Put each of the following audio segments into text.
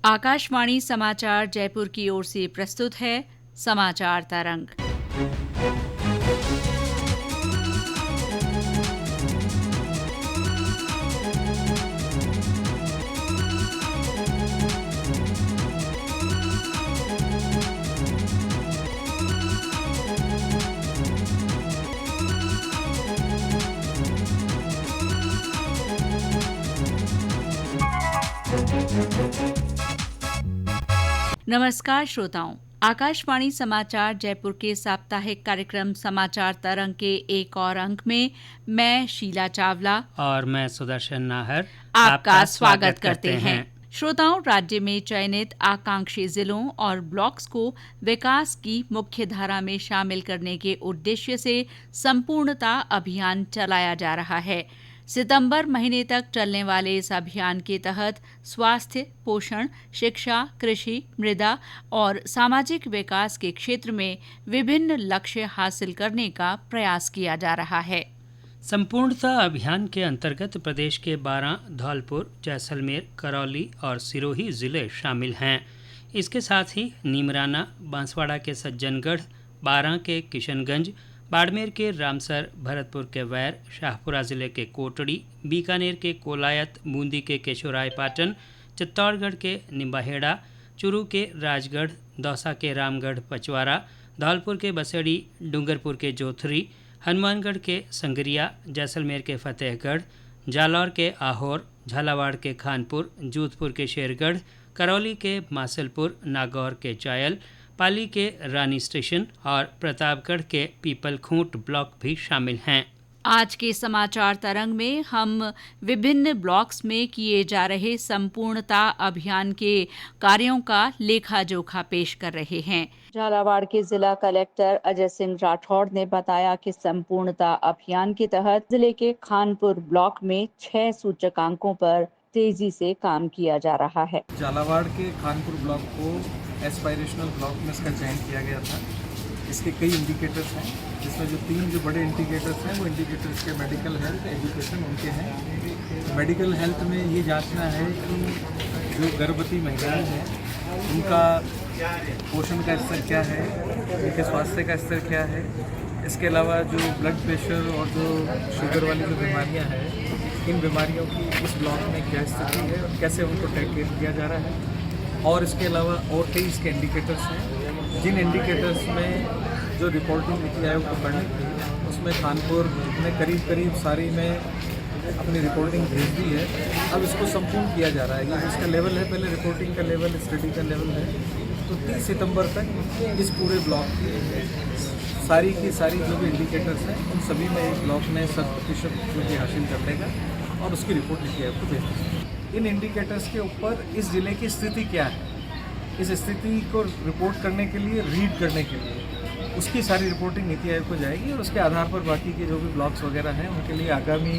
आकाशवाणी समाचार जयपुर की ओर से प्रस्तुत है समाचार तरंग। नमस्कार श्रोताओं, आकाशवाणी समाचार जयपुर के साप्ताहिक कार्यक्रम समाचार तरंग के एक और अंक में मैं शीला चावला और मैं सुदर्शन नाहर आपका स्वागत करते हैं। श्रोताओं, राज्य में चयनित आकांक्षी जिलों और ब्लॉक्स को विकास की मुख्य धारा में शामिल करने के उद्देश्य से संपूर्णता अभियान चलाया जा रहा है। सितंबर महीने तक चलने वाले इस अभियान के तहत स्वास्थ्य, पोषण, शिक्षा, कृषि, मृदा और सामाजिक विकास के क्षेत्र में विभिन्न लक्ष्य हासिल करने का प्रयास किया जा रहा है। संपूर्णता अभियान के अंतर्गत प्रदेश के 12 धौलपुर, जैसलमेर, करौली और सिरोही जिले शामिल हैं। इसके साथ ही नीमराना, बांसवाड़ा के सज्जनगढ़, बारां के किशनगंज, बाड़मेर के रामसर, भरतपुर के वैर, शाहपुरा जिले के कोटड़ी, बीकानेर के कोलायत, बूंदी के केशोरायपाटन, चित्तौड़गढ़ के निम्बाहेड़ा, चुरू के राजगढ़, दौसा के रामगढ़ पचवारा, धौलपुर के बसेड़ी, डूंगरपुर के जोथरी, हनुमानगढ़ के संगरिया, जैसलमेर के फतेहगढ़, जालौर के आहोर, झालावाड़ के खानपुर, जोधपुर के शेरगढ़, करौली के मासलपुर, नागौर के चायल, पाली के रानी स्टेशन और प्रतापगढ़ के पीपलखूंट ब्लॉक भी शामिल हैं। आज के समाचार तरंग में हम विभिन्न ब्लॉक्स में किए जा रहे संपूर्णता अभियान के कार्यों का लेखा जोखा पेश कर रहे हैं। झालावाड़ के जिला कलेक्टर अजय सिंह राठौड़ ने बताया कि संपूर्णता अभियान के तहत जिले के खानपुर ब्लॉक में 6 सूचकांकों पर तेजी से काम किया जा रहा है। झालावाड़ के खानपुर ब्लॉक को एस्पायरेशनल ब्लॉक में इसका चयन किया गया था। इसके कई इंडिकेटर्स हैं, जिसमें जो 3 बड़े इंडिकेटर्स हैं वो इंडिकेटर्स के मेडिकल हेल्थ, एजुकेशन उनके हैं। मेडिकल हेल्थ में ये जांचना है कि जो गर्भवती महिलाएं हैं उनका पोषण का स्तर क्या है, उनके स्वास्थ्य का स्तर क्या है। इसके अलावा जो ब्लड प्रेशर और जो शुगर वाली जो बीमारियाँ हैं, इन बीमारियों की इस ब्लॉक में क्या स्थिति है और कैसे उनको टेक केयर किया जा रहा है। और इसके अलावा और कई इसके इंडिकेटर्स हैं, जिन इंडिकेटर्स में जो रिपोर्टिंग नीति आयोग को करनी थी उसमें खानपुर ने करीब सारी में अपनी रिपोर्टिंग भेज दी है। अब इसको संपूर्ण किया जा रहा है। ये इसका लेवल है, पहले रिपोर्टिंग का लेवल, स्टडी का लेवल है। तो 30 सितंबर तक इस पूरे ब्लॉक की सारी जो भी इंडिकेटर्स हैं उन सभी में एक ब्लॉक ने 100% हासिल कर लेगा और उसकी रिपोर्ट नीति आयोग को भेज दी। इन इंडिकेटर्स के ऊपर इस जिले की स्थिति क्या है, इस स्थिति को रिपोर्ट करने के लिए, रीड करने के लिए उसकी सारी रिपोर्टिंग नीति आयोग को जाएगी और उसके आधार पर बाकी के जो भी ब्लॉक्स वगैरह हैं उनके लिए आगामी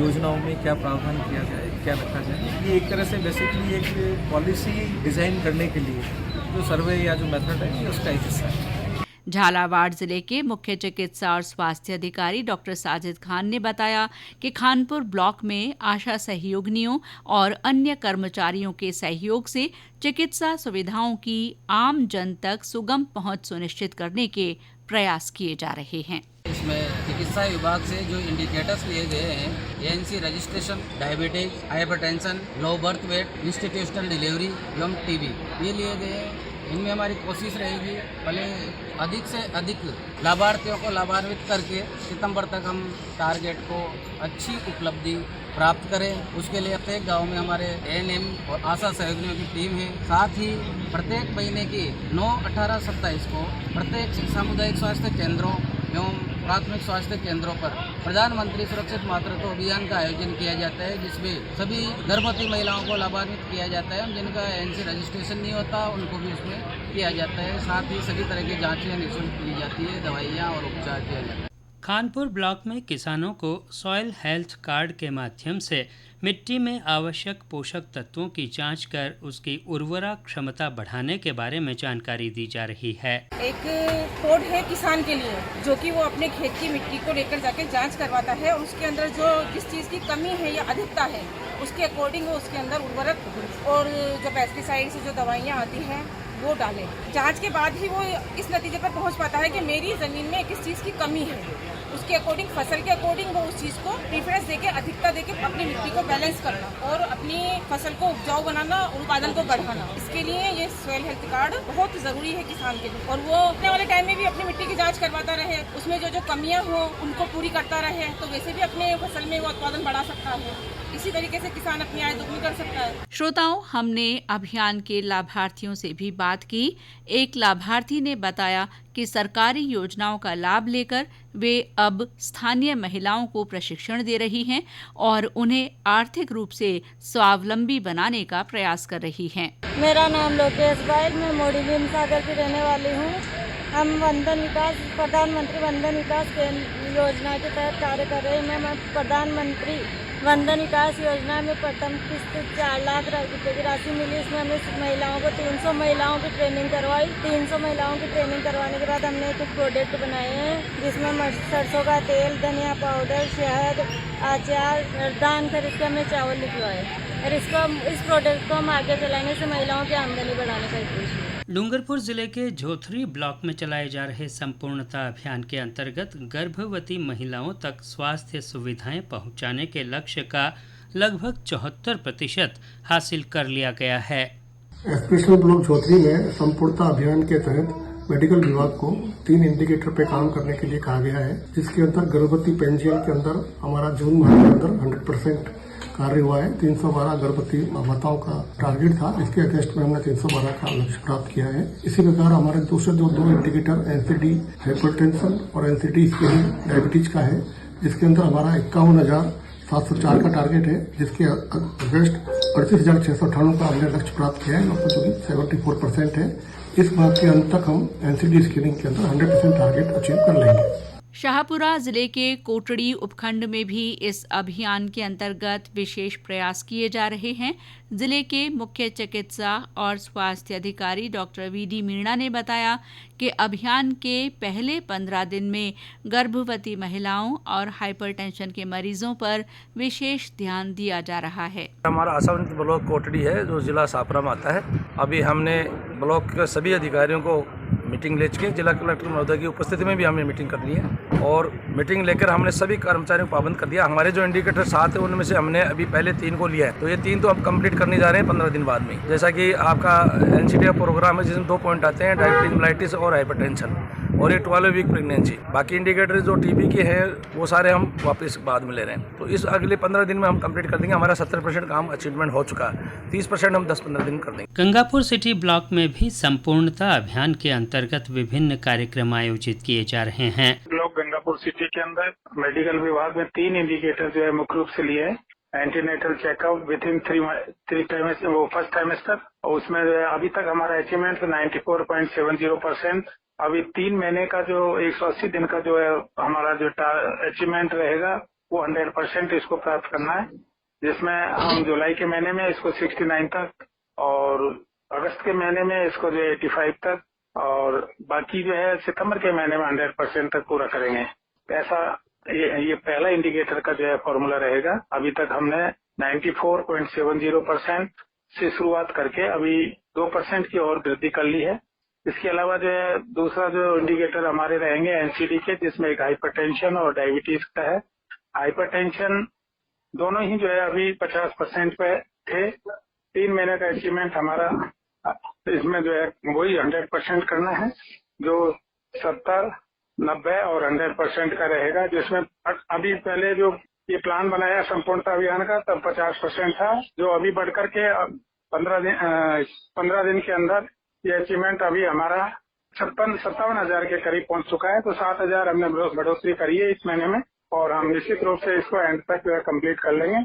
योजनाओं में क्या प्रावधान किया जाए, क्या रखा जाए। ये एक तरह से बेसिकली एक पॉलिसी डिज़ाइन करने के लिए जो सर्वे या जो मेथड है ये उसका एक हिस्सा है। झालावाड़ जिले के मुख्य चिकित्सा और स्वास्थ्य अधिकारी डॉक्टर साजिद खान ने बताया कि खानपुर ब्लॉक में आशा सहयोगिनियों और अन्य कर्मचारियों के सहयोग से चिकित्सा सुविधाओं की आम जन तक सुगम पहुंच सुनिश्चित करने के प्रयास किए जा रहे हैं। इसमें चिकित्सा विभाग से जो इंडिकेटर्स लिए गए हैं, ANC registration, diabetes, hypertension, low birth weight, institutional delivery एवं टीबी, ये लिए गए हैं। इनमें हमारी कोशिश रहेगी पहले अधिक से अधिक लाभार्थियों को लाभान्वित करके सितंबर तक हम टारगेट को अच्छी उपलब्धि प्राप्त करें। उसके लिए प्रत्येक गांव में हमारे एएनएम और आशा सहयोगियों की टीम है। साथ ही प्रत्येक महीने की 9, 18, 27 को प्रत्येक सामुदायिक स्वास्थ्य केंद्रों एवं प्राथमिक स्वास्थ्य केंद्रों पर प्रधानमंत्री सुरक्षित मातृत्व अभियान का आयोजन किया जाता है, जिसमें सभी गर्भवती महिलाओं को लाभान्वित किया जाता है। जिनका एएनसी रजिस्ट्रेशन नहीं होता उनको भी उसमें किया जाता है। साथ ही सभी तरह की जांचें निःशुल्क की जाती है, दवाइयाँ और उपचार किया जाता है। खानपुर ब्लॉक में किसानों को सॉइल हेल्थ कार्ड के माध्यम से मिट्टी में आवश्यक पोषक तत्वों की जांच कर उसकी उर्वरा क्षमता बढ़ाने के बारे में जानकारी दी जा रही है। एक कोड है किसान के लिए, जो कि वो अपने खेत की मिट्टी को लेकर जाके जांच करवाता है और उसके अंदर जो जिस चीज की कमी है या अधिकता है उसके अकॉर्डिंग वो उसके अंदर उर्वरक और जो पेस्टिसाइड से जो दवाइयाँ आती हैं वो डालें। जांच के बाद ही वो इस नतीजे पर पहुंच पाता है कि मेरी ज़मीन में किस चीज़ की कमी है। उसके अकॉर्डिंग, फसल के अकॉर्डिंग वो उस चीज़ को प्रीफरेंस देके, अधिकता देके अपनी मिट्टी को बैलेंस करना और अपनी फसल को उपजाऊ बनाना, उत्पादन को बढ़ाना। इसके लिए ये सॉइल हेल्थ कार्ड बहुत ज़रूरी है किसान के लिए। और वो आने वाले टाइम में भी अपनी मिट्टी की जाँच करवाता रहे, उसमें जो कमियाँ हो उनको पूरी करता रहे, तो वैसे भी अपने फसल में वो उत्पादन बढ़ा सकता है। इसी तरीके से किसान अपनी आय दोगुनी कर सकता है। श्रोताओं, हमने अभियान के लाभार्थियों से भी बात की। एक लाभार्थी ने बताया कि सरकारी योजनाओं का लाभ लेकर वे अब स्थानीय महिलाओं को प्रशिक्षण दे रही हैं और उन्हें आर्थिक रूप से स्वावलंबी बनाने का प्रयास कर रही हैं। मेरा नाम लोकेश बाइल, मैं मोड़ी भीम सागर की रहने वाली हूँ। हम प्रधानमंत्री वंदन विकास योजना के तहत कार्य कर रहे हैं। मैं प्रधानमंत्री वंदन विकास योजना में प्रथम किस्त 4 लाख रुपए की राशि मिली। इसमें हमने महिलाओं को 300 महिलाओं की ट्रेनिंग करवाई। 300 महिलाओं की ट्रेनिंग करवाने के बाद हमने कुछ प्रोडक्ट बनाए हैं, जिसमें सरसों का तेल, धनिया पाउडर, शहद, अचार, दान खरीद के हमने चावल लिखवाए और इस प्रोडक्ट को हम आगे चलाने से महिलाओं की आमदनी बढ़ाने का उद्देश्य है। डूंगरपुर जिले के झोथरी ब्लॉक में चलाए जा रहे संपूर्णता अभियान के अंतर्गत गर्भवती महिलाओं तक स्वास्थ्य सुविधाएं पहुंचाने के लक्ष्य का लगभग 74% हासिल कर लिया गया है। एस्पिरेशनल ब्लॉक झोथरी में संपूर्णता अभियान के तहत मेडिकल विभाग को 3 इंडिकेटर पे काम करने के लिए कहा गया है, जिसके अंदर गर्भवती पेंजियन के अंदर हमारा जून माह के अंदर 100% कार्य हुआ है। 312 गर्भवती माताओं का टारगेट था, जिसके अगेंस्ट में हमने 312 का लक्ष्य प्राप्त किया है। इसी प्रकार हमारे दूसरे जो 2 इंडिकेटर एनसीडी हाइपरटेंशन और एनसीडी स्क्रीनिंग डायबिटीज का है, जिसके अंदर हमारा 51,704 का टारगेट है, जिसके अगेंस्ट 38,698 का हमने लक्ष्य प्राप्त किया है, जो कि 74% है। इस माह के अंत तक हम एनसीडी स्क्रीनिंग के अंदर 100% टारगेट अचीव कर लेंगे। शाहपुरा जिले के कोटड़ी उपखंड में भी इस अभियान के अंतर्गत विशेष प्रयास किए जा रहे हैं। जिले के मुख्य चिकित्सा और स्वास्थ्य अधिकारी डॉक्टर वीडी मीणा ने बताया कि अभियान के पहले 15 दिन में गर्भवती महिलाओं और हाइपरटेंशन के मरीजों पर विशेष ध्यान दिया जा रहा है। हमारा आसान ब्लॉक कोटड़ी है, जो जिला शाहपुरा में आता है। अभी हमने ब्लॉक के सभी अधिकारियों को मीटिंग ले चुके, जिला कलेक्टर महोदय की उपस्थिति में भी हमने मीटिंग कर ली है और मीटिंग लेकर हमने सभी कर्मचारियों को पाबंद कर दिया। हमारे जो इंडिकेटर 7 है उनमें से हमने अभी पहले 3 को लिया है, तो ये 3 तो हम कंप्लीट करने जा रहे हैं 15 दिन बाद में। जैसा कि आपका एनसीडी प्रोग्राम है, जिसमें 2 पॉइंट आते हैं, डायबिटीज मेलाइटिस और हाइपरटेंशन, और ये 12 वीक प्रेगनेंसी। बाकी इंडिकेटर जो टीबी के हैं वो सारे हम वापस बाद में ले रहे हैं, तो इस अगले 15 दिन में हम कंप्लीट कर देंगे। हमारा 70% काम अचीवमेंट हो चुका है, 30% हम 10-15 दिन कर देंगे। गंगापुर सिटी ब्लॉक में भी संपूर्णता अभियान के अंतर्गत विभिन्न कार्यक्रम आयोजित किए जा रहे हैं। ब्लॉक गंगापुर सिटी के अंदर मेडिकल विभाग में 3 इंडिकेटर जो है मुख्य रूप से लिए हैं। एंटीनेटल चेकअप विद इन 3 टाइमेस्टर, वो फर्स्ट टाइमेस्टर, और उसमें अभी तक हमारा अचीवमेंट 94.70%। अभी 3 महीने का जो 180 दिन का जो है हमारा जो अचीवमेंट रहेगा वो 100% इसको प्राप्त करना है, जिसमें हम जुलाई के महीने में इसको 69 तक और अगस्त के महीने में इसको जो 85 तक और बाकी जो है सितंबर के महीने में 100% तक पूरा करेंगे। ऐसा ये पहला इंडिकेटर का जो है फॉर्मूला रहेगा। अभी तक हमने 94.70% से शुरुआत करके अभी 2% की और वृद्धि कर ली है। इसके अलावा जो है दूसरा जो इंडिकेटर हमारे रहेंगे एनसीडी के, जिसमें एक हाइपरटेंशन और डायबिटीज का है। हाइपरटेंशन दोनों ही जो है अभी 50% पे थे। 3 महीने का अचीवमेंट हमारा इसमें जो है वही 100% करना है, जो 70, 90 और 100% का रहेगा, जिसमें अभी पहले जो ये प्लान बनाया संपूर्णता अभियान का तब 50% था, जो अभी बढ़कर के 15 दिन के अंदर ये अचीवमेंट अभी हमारा 57 हजार के करीब पहुंच चुका है। तो 7,000 हमने बढ़ोतरी करी है इस महीने में और हम निश्चित रूप से इसको एंड तक कंप्लीट कर लेंगे।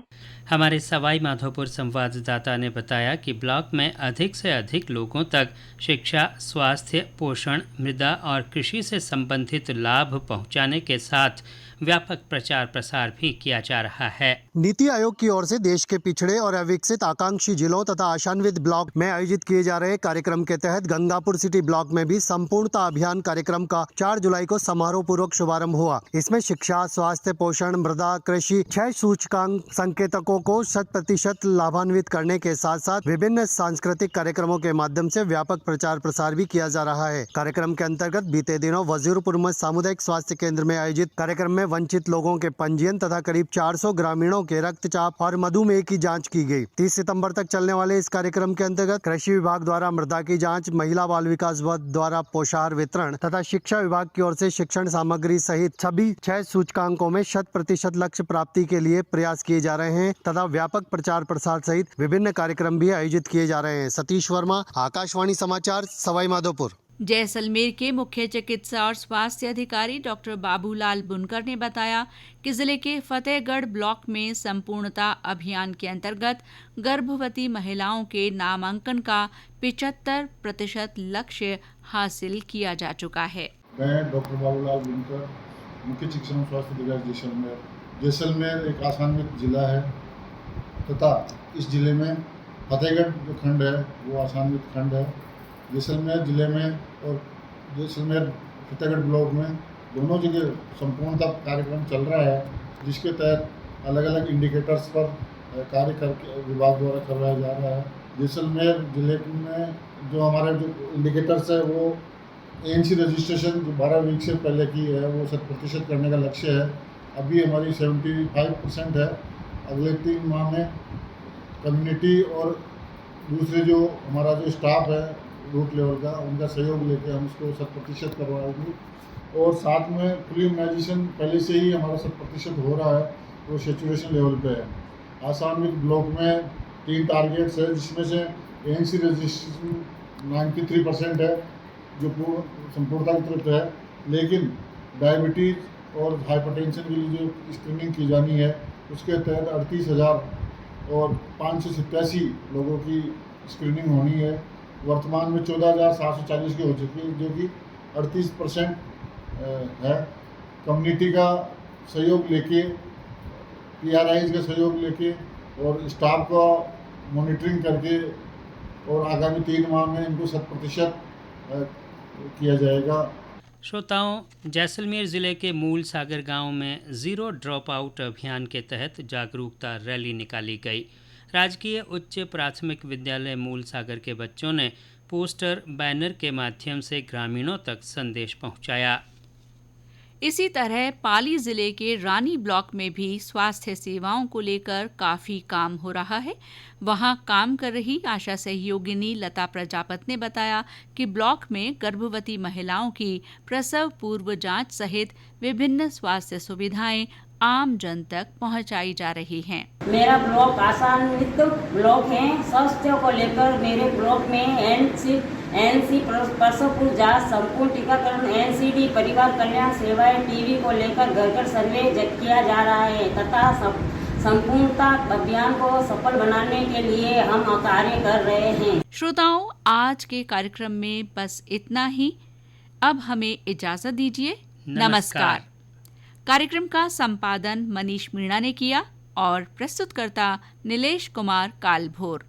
हमारे सवाई माधोपुर संवाददाता ने बताया कि ब्लॉक में अधिक से अधिक लोगों तक शिक्षा, स्वास्थ्य, पोषण, मृदा और कृषि से संबंधित लाभ पहुंचाने के साथ व्यापक प्रचार प्रसार भी किया जा रहा है। नीति आयोग की ओर से देश के पिछड़े और अविकसित आकांक्षी जिलों तथा आशान्वित ब्लॉक में आयोजित किए जा रहे कार्यक्रम के तहत गंगापुर सिटी ब्लॉक में भी संपूर्णता अभियान कार्यक्रम का 4 जुलाई को समारोह पूर्वक शुभारंभ हुआ। इसमें शिक्षा, स्वास्थ्य, स्वास्थ्य, पोषण, मृदा, कृषि 6 सूचकांक संकेतकों को 100% लाभान्वित करने के साथ साथ विभिन्न सांस्कृतिक कार्यक्रमों के माध्यम से व्यापक प्रचार प्रसार भी किया जा रहा है। कार्यक्रम के अंतर्गत बीते दिनों वजीरपुर में सामुदायिक स्वास्थ्य केंद्र में आयोजित कार्यक्रम में वंचित लोगों के पंजीयन तथा करीब 400 ग्रामीणों के रक्तचाप और मधुमेह की जाँच की गयी। 30 सितम्बर तक चलने वाले इस कार्यक्रम के अंतर्गत कृषि विभाग द्वारा मृदा की जाँच, महिला बाल विकास विभाग द्वारा पोषाहार वितरण तथा शिक्षा विभाग की ओर से शिक्षण सामग्री सहित सभी 6 सूचकांकों में 100% लक्ष्य प्राप्ति के लिए प्रयास किए जा रहे हैं तथा व्यापक प्रचार प्रसार सहित विभिन्न कार्यक्रम भी आयोजित किए जा रहे हैं। सतीश वर्मा, आकाशवाणी समाचार, सवाई माधोपुर। जैसलमेर के मुख्य चिकित्सा और स्वास्थ्य अधिकारी डॉक्टर बाबूलाल बुनकर ने बताया कि जिले के फतेहगढ़ ब्लॉक में संपूर्णता अभियान के अंतर्गत गर्भवती महिलाओं के नामांकन का 75% लक्ष्य हासिल किया जा चुका है। मैं डॉक्टर बाबूलाल बुनकर, मुख्य चिकित्सा और स्वास्थ्य अधिकारी जैसलमेर एक आसान्वित जिला है तथा इस जिले में फतेहगढ़ जो खंड है वो आसान्वित खंड है। जैसलमेर जिले में और जैसलमेर फतेहगढ़ ब्लॉक में दोनों जगह संपूर्णता कार्यक्रम चल रहा है, जिसके तहत अलग अलग इंडिकेटर्स पर कार्य करके विभाग द्वारा करवाया जा रहा है। जैसलमेर जिले में जो हमारे जो इंडिकेटर्स है वो ANC रजिस्ट्रेशन जो 12 वीक से पहले की है वो 100% करने का लक्ष्य है। अभी हमारी 75% है। अगले 3 माह में कम्युनिटी और दूसरे जो हमारा जो स्टाफ है रूट लेवल का, उनका सहयोग लेकर हम इसको 100% करवाएंगे। और साथ में फुल इम्यूनाइजेशन पहले से ही हमारा 100% हो रहा है, वो सेचुरेशन लेवल पे है। आसान्वित ब्लॉक में 3 टारगेट्स है, जिसमें से ANC रजिस्ट्रेशन 93% है जो संपूर्णता की तरफ है, लेकिन डायबिटीज़ और हाइपरटेंशन के लिए जो स्क्रीनिंग की जानी है उसके तहत 38,000 और 587 लोगों की स्क्रीनिंग होनी है। वर्तमान में 14,740 की हो चुकी है, जो कि 38% है। कम्युनिटी का सहयोग लेके, PRIs का सहयोग लेके और स्टाफ का मॉनिटरिंग करके और आगामी 3 माह में इनको 100% किया जाएगा। श्रोताओं, जैसलमेर जिले के मूल सागर गांव में जीरो ड्रॉप आउट अभियान के तहत जागरूकता रैली निकाली गई। राजकीय उच्च प्राथमिक विद्यालय मूल सागर के बच्चों ने पोस्टर, बैनर के माध्यम से ग्रामीणों तक संदेश पहुंचाया। इसी तरह पाली जिले के रानी ब्लॉक में भी स्वास्थ्य सेवाओं को लेकर काफी काम हो रहा है। वहां काम कर रही आशा सहयोगिनी लता प्रजापति ने बताया कि ब्लॉक में गर्भवती महिलाओं की प्रसव पूर्व जांच सहित विभिन्न स्वास्थ्य सुविधाएं आम जन तक पहुंचाई जा रही हैं। मेरा ब्लॉक आसान्वित ब्लॉक है। स्वास्थ्य को लेकर मेरे ब्लॉक में NC प्रसव पूर्व जांच, संपूर्ण टीकाकरण, NCD परिवार कल्याण सेवाएं, टीबी को लेकर घर घर सर्वे किया जा रहा है तथा संपूर्णता अभियान को सफल बनाने के लिए हम कार्य कर रहे हैं। श्रोताओं, आज के कार्यक्रम में बस इतना ही। अब हमें इजाजत दीजिए। नमस्कार। कार्यक्रम का संपादन मनीष मीणा ने किया और प्रस्तुतकर्ता नीलेश कुमार कालभोर।